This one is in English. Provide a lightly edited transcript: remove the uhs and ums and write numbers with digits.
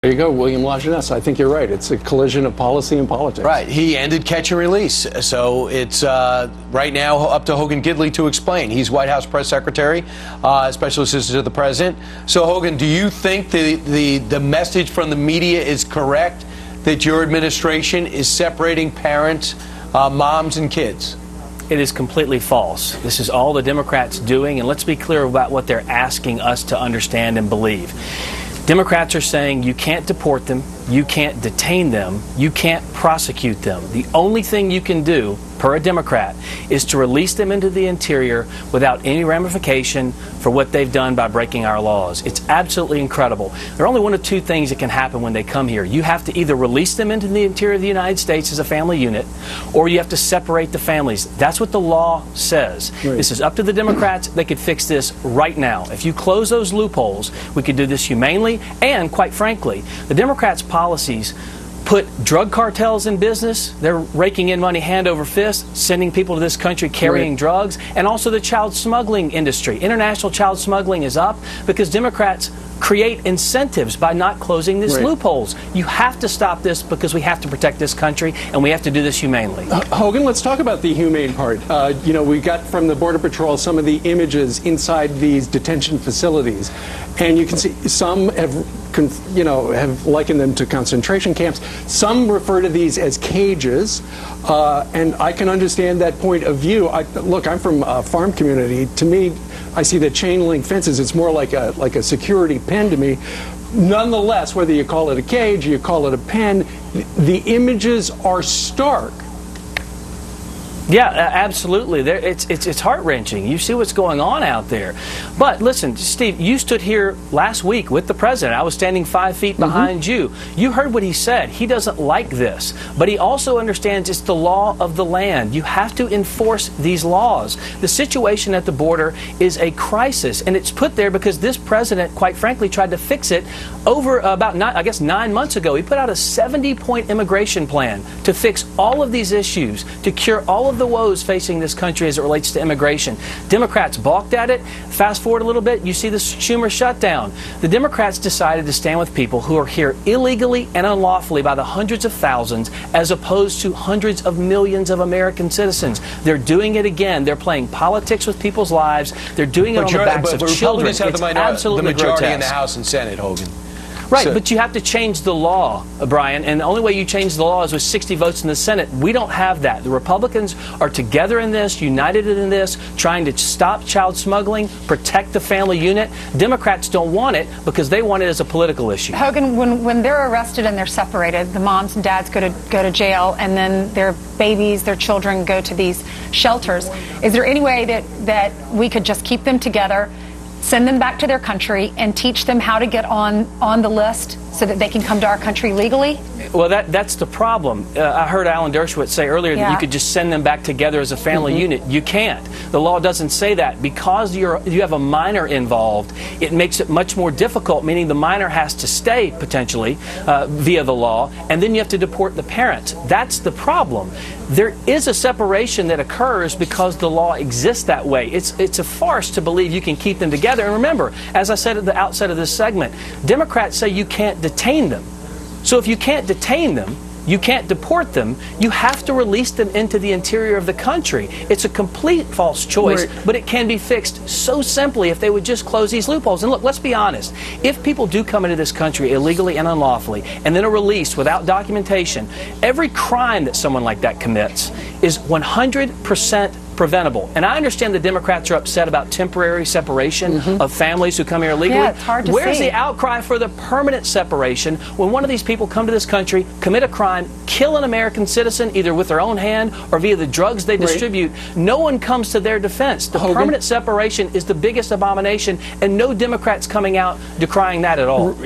There you go, William Lajeunesse. I think you're right. It's a collision of policy and politics. Right. He ended catch and release. So it's right now up to Hogan Gidley to explain. He's White House press secretary, special assistant to the president. So, Hogan, do you think the message from the media is correct that your administration is separating parents, moms and kids? It is completely false. This is all the Democrats doing, and let's be clear about what they're asking us to understand and believe. Democrats are saying you can't deport them, you can't detain them, you can't prosecute them. The only thing you can do, per a Democrat, is to release them into the interior without any ramification for what they've done by breaking our laws. It's absolutely incredible. There are only one of two things that can happen when they come here. You have to either release them into the interior of the United States as a family unit, or you have to separate the families. That's what the law says. Right. This is up to the Democrats. They could fix this right now. If you close those loopholes, we could do this humanely, and quite frankly, the Democrats' policies put drug cartels in business. They're raking in money hand over fist, sending people to this country carrying drugs, and also the child smuggling industry. International child smuggling is up because Democrats create incentives by not closing these loopholes. You have to stop this because we have to protect this country, and we have to do this humanely. Hogan, let's talk about the humane part. You know, we got from the Border Patrol some of the images inside these detention facilities, and you can see some have likened them to concentration camps. Some refer to these as cages, and I can understand that point of view. Look, I'm from a farm community. To me, I see the chain link fences. It's more like a security pen to me. Nonetheless, whether you call it a cage or you call it a pen, the images are stark. Yeah, absolutely. It's heart-wrenching. You see what's going on out there. But listen, Steve, you stood here last week with the president. I was standing 5 feet behind you. You heard what he said. He doesn't like this. But he also understands it's the law of the land. You have to enforce these laws. The situation at the border is a crisis, and it's put there because this president, quite frankly, tried to fix it over about, 9 months ago. He put out a 70-point immigration plan to fix all of these issues, to cure all of the woes facing this country as it relates to immigration. Democrats balked at it. Fast forward a little bit, you see the Schumer shutdown. The Democrats decided to stand with people who are here illegally and unlawfully by the hundreds of thousands, as opposed to hundreds of millions of American citizens. They're doing it again. They're playing politics with people's lives. They're doing it on the backs of children. Republicans have the majority in the House and Senate, Hogan. Right, but you have to change the law, Brian, and the only way you change the law is with 60 votes in the Senate. We don't have that. The Republicans are together in this, united in this, trying to stop child smuggling, protect the family unit. Democrats don't want it because they want it as a political issue. Hogan, when they're arrested and they're separated, the moms and dads go to jail, and then their babies, their children go to these shelters. Is there any way that we could just keep them together, send them back to their country, and teach them how to get on the list so that they can come to our country legally? Well, that's the problem. I heard Alan Dershowitz say earlier that you could just send them back together as a family unit. You can't. The law doesn't say that. Because you have a minor involved, it makes it much more difficult, meaning the minor has to stay, potentially, via the law, and then you have to deport the parents. That's the problem. There is a separation that occurs because the law exists that way. It's a farce to believe you can keep them together. And remember, as I said at the outset of this segment, Democrats say you can't detain them. So if you can't detain them, you can't deport them, you have to release them into the interior of the country. It's a complete false choice, but it can be fixed so simply if they would just close these loopholes. And look, let's be honest. If people do come into this country illegally and unlawfully, and then are released without documentation, every crime that someone like that commits is 100% preventable. And I understand the Democrats are upset about temporary separation of families who come here illegally. Yeah, it's hard to Where's see. the outcry for the permanent separation when one of these people come to this country, commit a crime, kill an American citizen either with their own hand or via the drugs they distribute? No one comes to their defense. The permanent separation is the biggest abomination, and no Democrats coming out decrying that at all.